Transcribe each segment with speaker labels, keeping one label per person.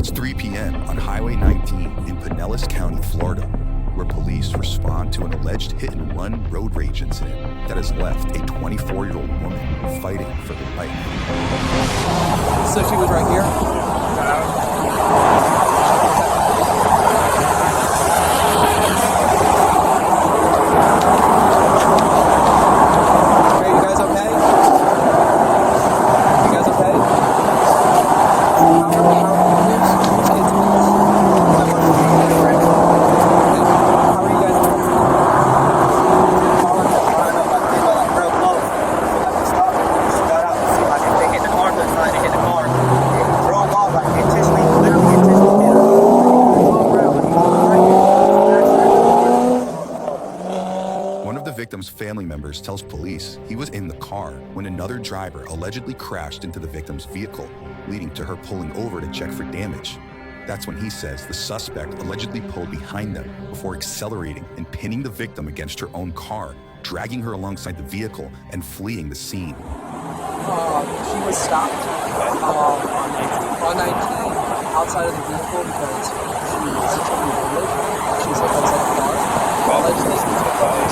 Speaker 1: It's 3 p.m. on Highway 19 in Pinellas County, Florida, where police respond to an alleged hit-and-run road rage incident that has left a 24-year-old woman fighting for her life.
Speaker 2: So she was right here? Are you guys okay? You guys okay?
Speaker 1: Victim's family members tells police he was in the car when another driver allegedly crashed into the victim's vehicle, leading to her pulling over to check for damage. That's when he says the suspect allegedly pulled behind them before accelerating and pinning the victim against her own car, dragging her alongside the vehicle and fleeing the scene.
Speaker 2: She was stopped on 19 outside of the vehicle because she was outside the car. Allegedly,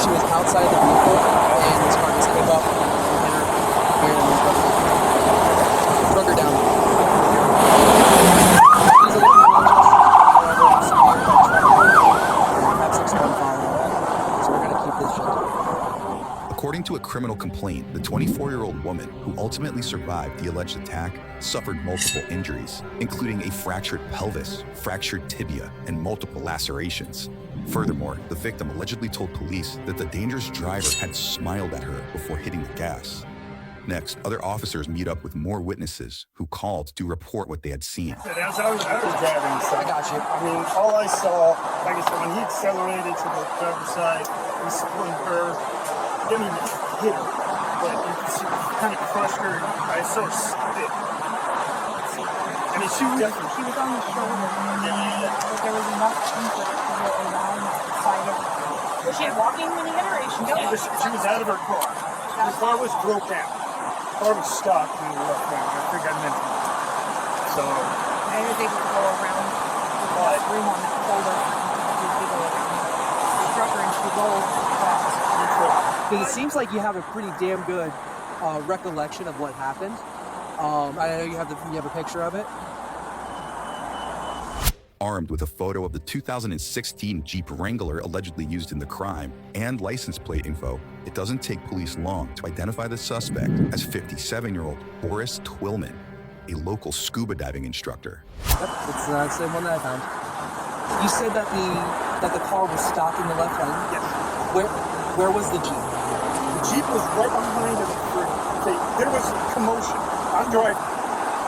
Speaker 2: she was outside the vehicle and this car just came up and broke her down. So we're going to keep this shit down.
Speaker 1: According to a criminal complaint, the 24-year-old woman who ultimately survived the alleged attack suffered multiple injuries, including a fractured pelvis, fractured tibia, and multiple lacerations. Furthermore, the victim allegedly told police that the dangerous driver had smiled at her before hitting the gas. Next, other officers meet up with more witnesses who called to report what they had seen.
Speaker 3: As I was driving, so
Speaker 2: I got you.
Speaker 3: I mean, all I saw, like I said, when he accelerated to the driver's side, he spun her, didn't even hit her, but you could see kind of crushed her. I saw her spit. I mean, she was
Speaker 4: on the shoulder. But there was enough input to get around the side of her. Was she walking when you hit her? Or
Speaker 3: she was out of her car. The car was broke down. The car was stopped in the left lane. I think I mentioned that. So
Speaker 4: I was able to go around the room on that folder to go around. Struck her and she rolled fast.
Speaker 2: Because it seems like you have a pretty damn good recollection of what happened. I know you have a picture of it.
Speaker 1: Armed with a photo of the 2016 Jeep Wrangler allegedly used in the crime and license plate info, it doesn't take police long to identify the suspect as 57-year-old Boris Twillman, a local scuba diving instructor.
Speaker 2: Yep, it's the same one that I found. You said that the car was stopped in the left lane?
Speaker 3: yes.
Speaker 2: Where was the Jeep?
Speaker 3: The Jeep was right behind him. There was commotion. I'm driving.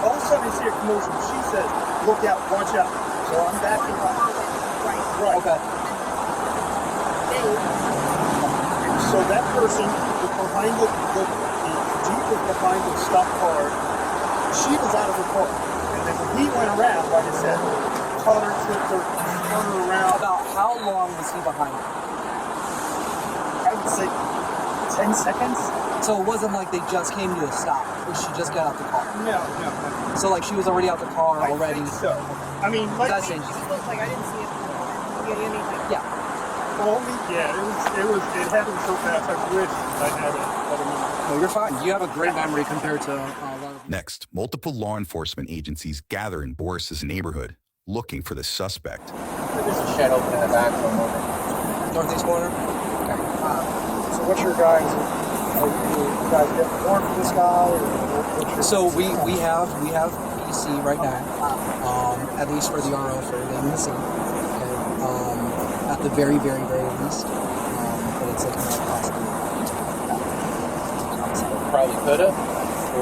Speaker 3: All of a sudden I see a commotion. She says, "Look out, watch out." So I'm backing up. Right.
Speaker 2: Okay.
Speaker 3: And so that person was behind the Jeep was behind the stopped car. She was out of her car. And then when he went around, like I said, caught her, tipped her, spun her around.
Speaker 2: About how long was he behind her?
Speaker 3: I would say 10 seconds.
Speaker 2: So it wasn't like they just came to a stop, or she just got out the car.
Speaker 3: No.
Speaker 2: So like she was already out the car already.
Speaker 3: I think so. I mean, like,
Speaker 2: That changes.
Speaker 4: It looked like I didn't see it. Anything.
Speaker 2: Yeah.
Speaker 3: It happened so fast. I wish I had a better memory.
Speaker 2: No, you're fine. You have a great memory compared to a lot of.
Speaker 1: Next, multiple law enforcement agencies gather in Boris's neighborhood, looking for the suspect.
Speaker 5: There's a shed open in the back for a moment.
Speaker 2: Northeast corner.
Speaker 5: Okay.
Speaker 3: So what's your guys? Are you guys getting warrant for this guy? Or
Speaker 2: So we have PC right now, at least for the RO for the scene. Okay. At the very, very, very least. But it's looking like possible.
Speaker 5: Probably could have.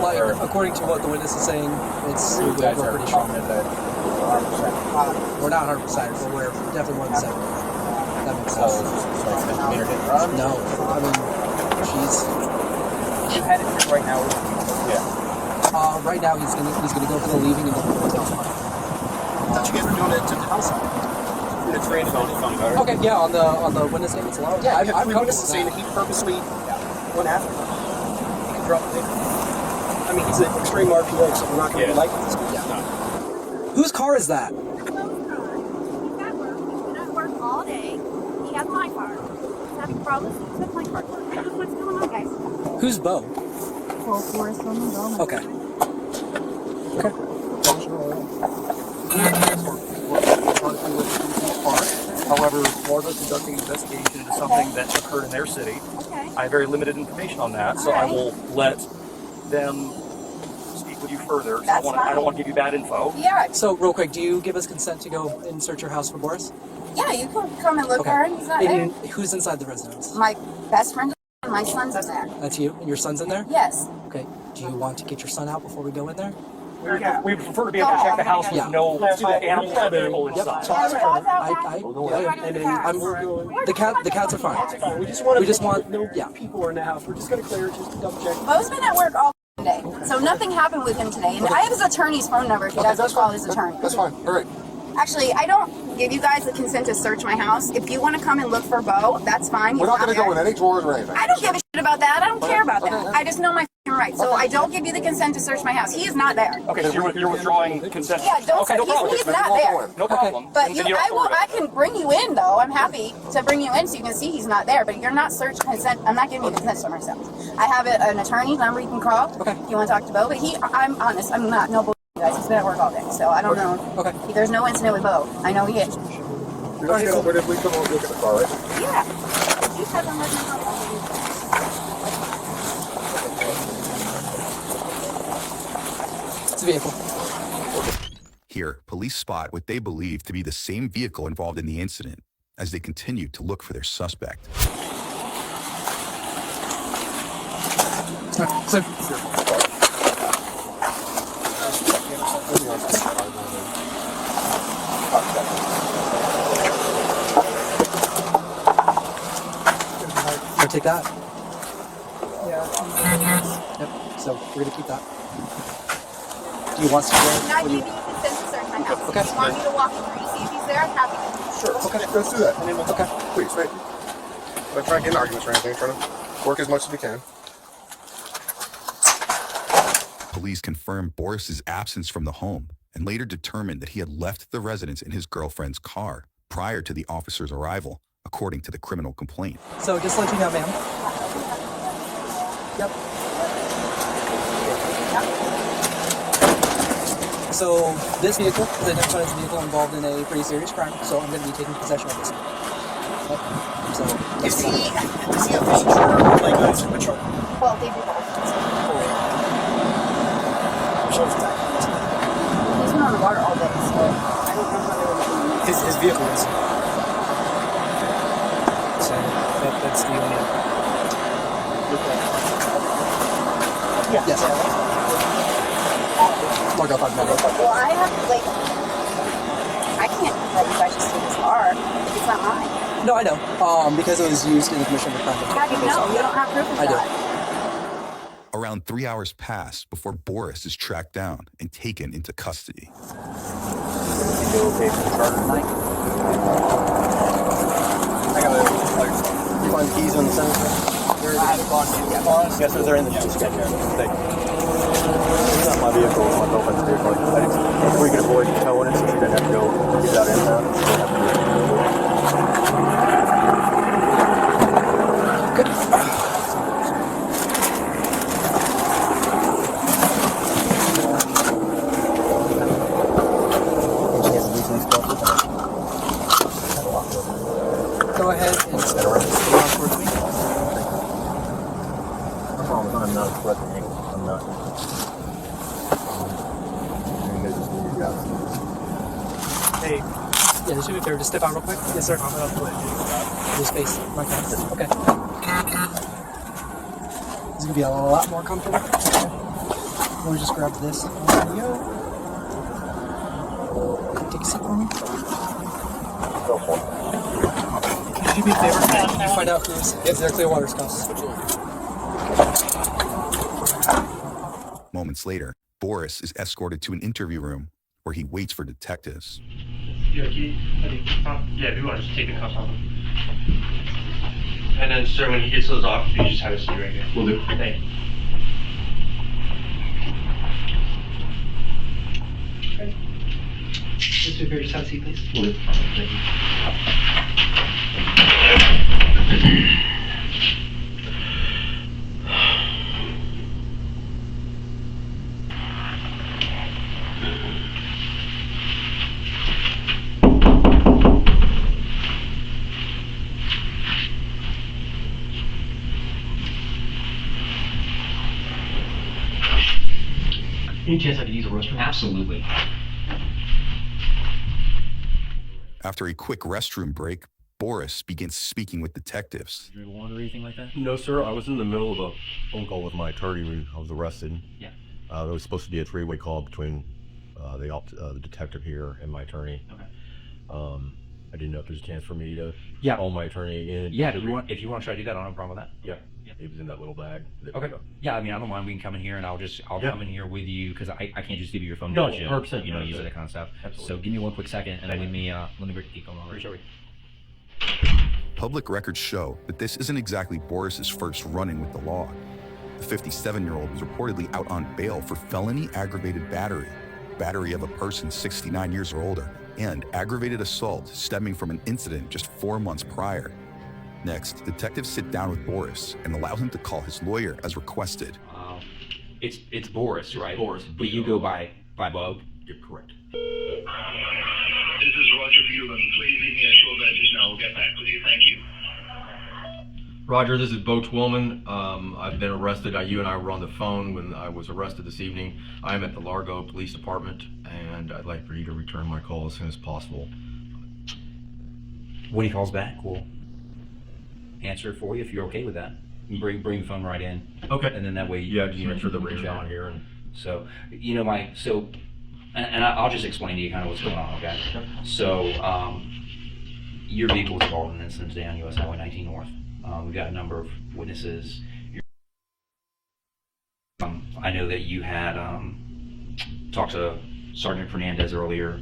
Speaker 2: Like, according to what the witness is saying,
Speaker 5: You guys
Speaker 2: we're
Speaker 5: are
Speaker 2: pretty sure.
Speaker 5: confident that 100%.
Speaker 2: We're not 100%, but we're definitely more than 70. That makes
Speaker 5: So
Speaker 2: sense.
Speaker 5: it's misdemeanor hit and run?
Speaker 2: No, I mean, she's.
Speaker 5: You headed here right now? Yeah.
Speaker 2: Right now he's gonna go for the leaving and the hotel park.
Speaker 3: I thought you guys were doing it to the house.
Speaker 5: It's rated on the
Speaker 2: Okay, yeah, on the witness statement's allowed. Yeah, I've
Speaker 6: we
Speaker 2: noticed
Speaker 6: witnesses saying that he purposely went after him. He can drop it. I mean, he's an extreme RPO, so we're not going to be like this.
Speaker 5: No.
Speaker 2: Whose car is that?
Speaker 7: Bo's car. He's at work. He's been at work all day. He has my car. He's having problems with my car. What's going on, guys?
Speaker 2: Who's Bo?
Speaker 7: Well, Boris Twillman, Bo.
Speaker 2: Okay.
Speaker 8: However, Florida's conducting an investigation into something that occurred in their city.
Speaker 7: Okay.
Speaker 8: I have very limited information on that, so I will let them speak with you further. So
Speaker 7: That's
Speaker 8: I don't
Speaker 7: fine.
Speaker 8: want to give you bad info.
Speaker 7: Yeah.
Speaker 2: So, real quick, do you give us consent to go and search your house for Boris?
Speaker 7: Yeah, you can come and look
Speaker 2: Okay.
Speaker 7: for him. He's not there.
Speaker 2: And who's inside the residence?
Speaker 7: My best friend and my son's in there.
Speaker 2: That's you? And your son's in there?
Speaker 7: Yes.
Speaker 2: Okay. Do you want to get your son out before we go in there?
Speaker 8: We prefer to be able to check the house with
Speaker 2: Yeah.
Speaker 8: no animal vehicle inside.
Speaker 2: So that's fine. The cats are fine.
Speaker 6: We just want
Speaker 2: to
Speaker 6: no
Speaker 2: yeah.
Speaker 6: people are in the house. We're just gonna clear it, just double check.
Speaker 7: Bo's been at work all day, so nothing happened with him today. And I have his attorney's phone number if he doesn't call his attorney.
Speaker 6: That's fine. All right.
Speaker 7: Actually, I don't give you guys the consent to search my house. If you want to come and look for Bo, that's fine.
Speaker 6: We're
Speaker 7: He's
Speaker 6: not gonna
Speaker 7: there.
Speaker 6: go in any drawers or anything.
Speaker 7: I don't give a shit about that. I don't care about that.
Speaker 6: Okay.
Speaker 7: I just know my f***ing rights. So I don't give you the consent to search my house. He is not there.
Speaker 8: Okay, so you're withdrawing consent.
Speaker 7: Yeah, don't
Speaker 8: Okay, no problem.
Speaker 7: he's not there.
Speaker 8: No problem.
Speaker 7: But
Speaker 8: Then
Speaker 7: you,
Speaker 8: don't
Speaker 7: I will.
Speaker 8: worry about
Speaker 7: I can bring you in though. I'm happy to bring you in so you can see he's not there. But you're not search consent. I'm not giving you consent to myself. I have an attorney's number you can call if you want to talk to Bo. But I'm honest. I'm not no bull, guys. He's been at work all day, so I don't know.
Speaker 2: Okay.
Speaker 7: There's no incident with Bo. I know he is.
Speaker 6: You're not gonna open it if we come over and look at the car, right?
Speaker 7: Yeah. He hasn't let me know.
Speaker 2: It's a vehicle.
Speaker 1: Here, police spot what they believe to be the same vehicle involved in the incident as they continue to look for their suspect.
Speaker 2: So, I'll take that. Yep. So we're gonna keep that. Do you want to?
Speaker 7: I'm not giving you consent to search my house.
Speaker 2: Okay.
Speaker 7: If you want me to walk you through to see if he's there, I'm happy to.
Speaker 6: Sure. Okay. Let's do that.
Speaker 2: Okay.
Speaker 6: Please, thank you. I'm not trying to get in arguments or anything. I'm trying to work as much as we can.
Speaker 1: Police confirmed Boris's absence from the home and later determined that he had left the residence in his girlfriend's car prior to the officer's arrival, according to the criminal complaint.
Speaker 2: So just let you know, ma'am. Yep. So this vehicle is identified as a vehicle involved in a pretty serious crime. So I'm going to be taking possession of this. Yep. So
Speaker 6: Is he a fishing charter or like a patrol?
Speaker 7: Well, they do both. He's been on the water all day, so I don't know how they were doing it.
Speaker 6: His vehicle is.
Speaker 2: So that's the only. Yes. Mark up on that.
Speaker 7: Well, I have I can't let you guys just take his car. It's not mine.
Speaker 2: No, I know. Because it was used in the commission of a crime.
Speaker 7: How do you know? You don't have proof of
Speaker 2: I do.
Speaker 7: that.
Speaker 1: Around 3 hours pass before Boris is tracked down and taken into custody.
Speaker 6: You find the keys on the center?
Speaker 5: Yes, sir, they're in the Jeep Wrangler. It's not my vehicle, it's my girlfriend's vehicle. If we can avoid towing it, so she doesn't have to go get out in town, she doesn't have to do it.
Speaker 2: Go ahead and spin around towards me.
Speaker 5: I'm not threatening. I'm not.
Speaker 2: Hey. Yeah, this should be fair. Just step out real quick. Yes, sir. This space. Right there. Okay. This is gonna be a lot more comfortable. Let me just grab this. There we go. Take a seat for me.
Speaker 5: Go for it.
Speaker 2: Could you be a favor? Can you find out who's their Clearwater spouse?
Speaker 1: Moments later, Boris is escorted to an interview room where he waits for detectives.
Speaker 9: Yeah, if you want to just take the cuffs off him. And then, sir, when he gets those off, you just have a seat right here. Will do. Thank you. Okay.
Speaker 2: Mr. Beer, just have a seat, please.
Speaker 8: Thank you.
Speaker 10: Any chance I could use a restroom?
Speaker 11: Absolutely.
Speaker 1: After a quick restroom break, Boris begins speaking with detectives.
Speaker 8: Did you want or anything like that?
Speaker 5: No, sir. I was in the middle of a phone call with my attorney when I was arrested.
Speaker 11: Yeah.
Speaker 5: There was supposed to be a three-way call between the detective here and my attorney.
Speaker 11: Okay.
Speaker 5: I didn't know if there's a chance for me to
Speaker 11: Yeah.
Speaker 5: call my attorney in.
Speaker 11: Yeah, if you want to try to do that, I don't have a problem with that.
Speaker 5: Yeah. It was in that little bag.
Speaker 11: Okay. Yeah, I mean, I don't mind. We can come in here and I'll
Speaker 5: Yeah.
Speaker 11: come in here with you because I can't just give you your phone.
Speaker 5: No,
Speaker 11: to touch it,
Speaker 5: 100%,
Speaker 11: You know, use
Speaker 5: 100%.
Speaker 11: that kind of stuff.
Speaker 5: Absolutely.
Speaker 11: So give me one quick second and let me keep going over.
Speaker 5: Sure.
Speaker 1: Public records show that this isn't exactly Boris's first run-in with the law. The 57-year-old was reportedly out on bail for felony aggravated battery of a person 69 years or older, and aggravated assault stemming from an incident just 4 months prior. Next, detectives sit down with Boris and allow him to call his lawyer as requested.
Speaker 11: It's Boris, right?
Speaker 5: Boris.
Speaker 11: But you go by Bob.
Speaker 5: You're correct.
Speaker 12: This is Roger Bueller. Please leave me a short message and I will get back with you. Thank you.
Speaker 5: Roger, this is Bo Twillman. I've been arrested. You and I were on the phone when I was arrested this evening. I am at the Largo Police Department, and I'd like for you to return my call as soon as possible.
Speaker 11: When he calls back, we'll answer it for you if you're okay with that. You bring the phone right in.
Speaker 5: Okay.
Speaker 11: And then that way,
Speaker 5: Yeah, just make sure the
Speaker 11: you can
Speaker 5: ring's
Speaker 11: chat.
Speaker 5: on here. And
Speaker 11: So, you know, I'll just explain to you kind of what's going on, okay? So, your vehicle was involved in an incident today on US Highway 19 North. We've got a number of witnesses. I know that you had talked to Sergeant Fernandez earlier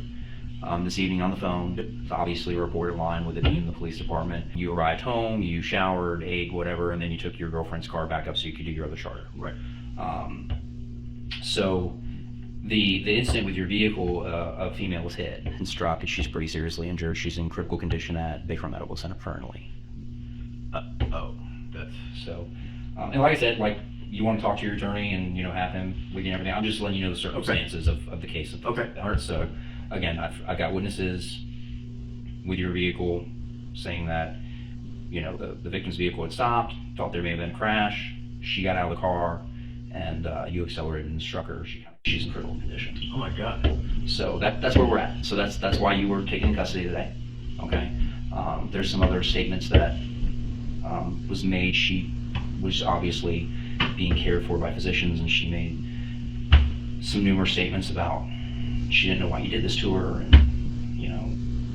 Speaker 11: this evening on the phone. It's obviously a reported line with it being the police department. You arrived home, you showered, ate, whatever, and then you took your girlfriend's car back up so you could do your other charter.
Speaker 5: right.
Speaker 11: So the incident with your vehicle, a female was hit and struck, and she's pretty seriously injured. She's in critical condition at Bayfront Medical Center currently.
Speaker 5: That's
Speaker 11: So, and like I said, like you want to talk to your attorney and have him with you and everything. I'm just letting you know the circumstances of the case. And things
Speaker 5: Okay.
Speaker 11: like that. So, again, I've got witnesses with your vehicle saying that the victim's vehicle had stopped, thought there may have been a crash. She got out of the car, and you accelerated and struck her. She's in critical condition.
Speaker 5: Oh my God.
Speaker 11: So that's where we're at. So that's why you were taken in custody today. Okay. There's some other statements that was made. She was obviously being cared for by physicians, and she made some numerous statements about she didn't know why you did this to her, and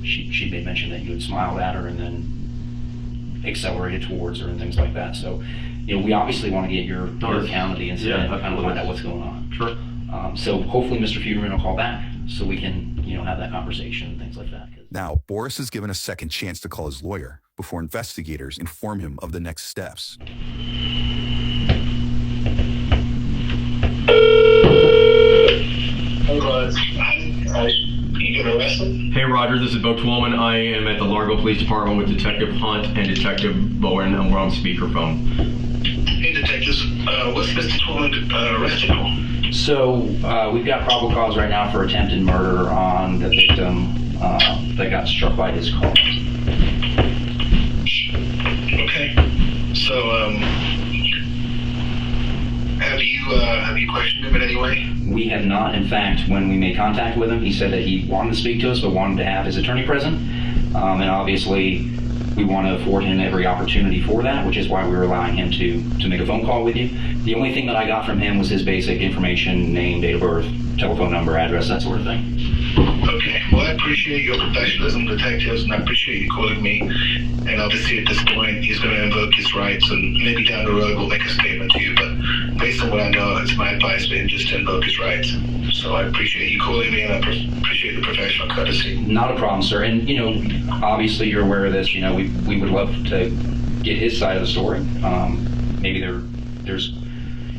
Speaker 11: she made mention that you had smiled at her and then accelerated towards her and things like that. So we obviously want to get your account of the incident and kind of find out what's going on.
Speaker 5: Sure.
Speaker 11: So hopefully Mr. Feuderman will call back so we can have that conversation and things like that.
Speaker 1: Now, Boris is given a second chance to call his lawyer before investigators inform him of the next steps.
Speaker 5: Hey Roger, this is Bo Twillman. I am at the Largo Police Department with Detective Hunt and Detective Bowen, and we're on speakerphone.
Speaker 12: Hey, detectives. What's Mr. Twillman arrested for?
Speaker 11: So we've got probable cause right now for attempted murder on the victim that got struck by his car.
Speaker 12: Okay. So, have you questioned him in any way?
Speaker 11: We have not. In fact, when we made contact with him, he said that he wanted to speak to us, but wanted to have his attorney present. And obviously, we want to afford him every opportunity for that, which is why we were allowing him to make a phone call with you. The only thing that I got from him was his basic information, name, date of birth, telephone number, address, that sort of thing.
Speaker 12: Okay. Well, I appreciate your professionalism, detectives, and I appreciate you calling me. And obviously, at this point, he's going to invoke his rights, and maybe down the road we'll make a statement to you. But based on what I know, it's my advice been just to invoke his rights. So I appreciate you calling me, and I appreciate the professional courtesy.
Speaker 11: Not a problem, sir. And obviously you're aware of this. We would love to get his side of the story. Maybe there's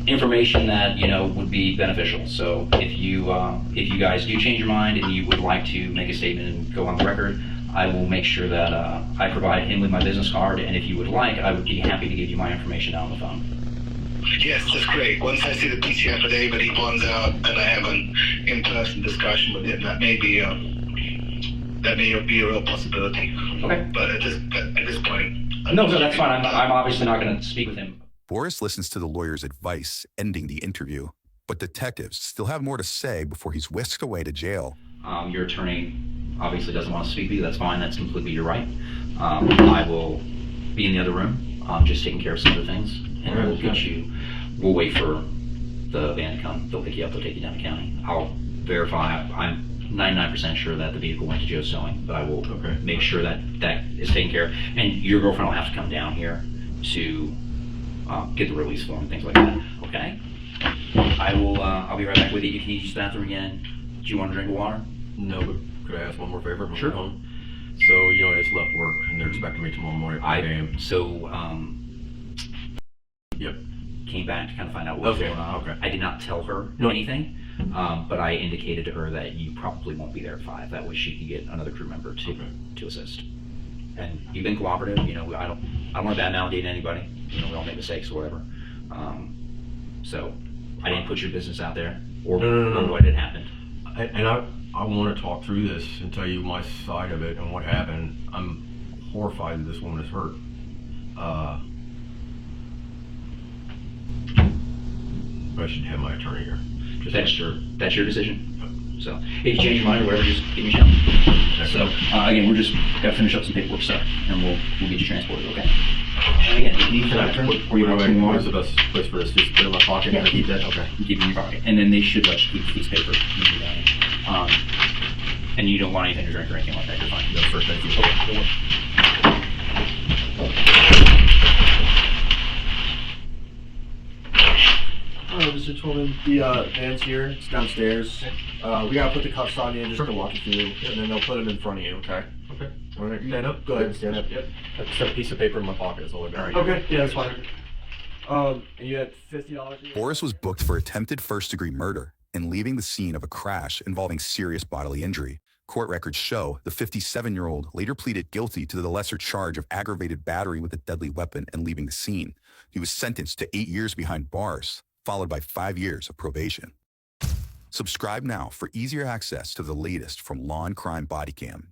Speaker 11: information that, you know, would be beneficial. So if you guys do change your mind and you would like to make a statement and go on the record, I will make sure that I provide him with my business card, and if you would like, I would be happy to give you my information out on the phone.
Speaker 12: Yes, that's great. Once I see the PC affidavit, he bonds out, and I have an in-person discussion with him. That may be a real possibility.
Speaker 11: Okay.
Speaker 12: But at this point,
Speaker 11: No, that's fine. I'm obviously not going to speak with him.
Speaker 1: Boris listens to the lawyer's advice, ending the interview. But detectives still have more to say before he's whisked away to jail.
Speaker 11: Your attorney obviously doesn't want to speak to you. That's fine. That's completely your right. I will be in the other room, just taking care of some other things, and we'll wait for the van to come. They'll pick you up. They'll take you down to county. I'll verify. I'm 99% sure that the vehicle went to Joe's Sewing, but I will make sure that is taken care of. And your girlfriend will have to come down here to get the release form and things like that. Okay? I'll be right back with you. You can use the bathroom again. Do you want a drink of water?
Speaker 5: No, but could I ask one more favor?
Speaker 11: Sure.
Speaker 5: Home? So, you know, I just left work and they're expecting me tomorrow morning at 5 a.m.
Speaker 11: Yep. Came back to kind of find out what was going on.
Speaker 5: Okay.
Speaker 11: I did not tell her anything, but I indicated to her that you probably won't be there at 5. That way she can get another crew member to assist. And you've been cooperative. You know, I don't want to badmouth anybody. You know, we all make mistakes or whatever. So I didn't put your business out there or what had happened.
Speaker 5: I want to talk through this and tell you my side of it and what happened. I'm horrified that this woman is hurt. I should have my attorney here.
Speaker 11: That's your decision. So if you change your mind or whatever, just give me a shout. So again, we're just got to finish up some paperwork stuff, and we'll get you transported. Okay. And again, if you need that return, or you want to
Speaker 5: Where's the best place for this? Just put it in my pocket and keep that? Okay.
Speaker 11: Keep it in your pocket. And then they should let you keep the piece of paper. And you don't want anything to drink or anything like that. You're fine.
Speaker 5: That's first. Thank you.
Speaker 11: Okay.
Speaker 6: Hello, Mr. Twillman. The van's here. It's downstairs. We gotta put the cuffs on you just to walk you through, and then they'll put them in front of you. Okay.
Speaker 5: Okay.
Speaker 6: All right. Stand up. Go ahead and stand up.
Speaker 5: Yep. I just have a piece of paper in my pocket. That's all I got.
Speaker 6: Okay. Yeah, that's fine. And you had $50.
Speaker 1: Boris was booked for attempted first-degree murder and leaving the scene of a crash involving serious bodily injury. Court records show the 57-year-old later pleaded guilty to the lesser charge of aggravated battery with a deadly weapon and leaving the scene. He was sentenced to 8 years behind bars, followed by 5 years of probation. Subscribe now for easier access to the latest from Law and Crime Bodycam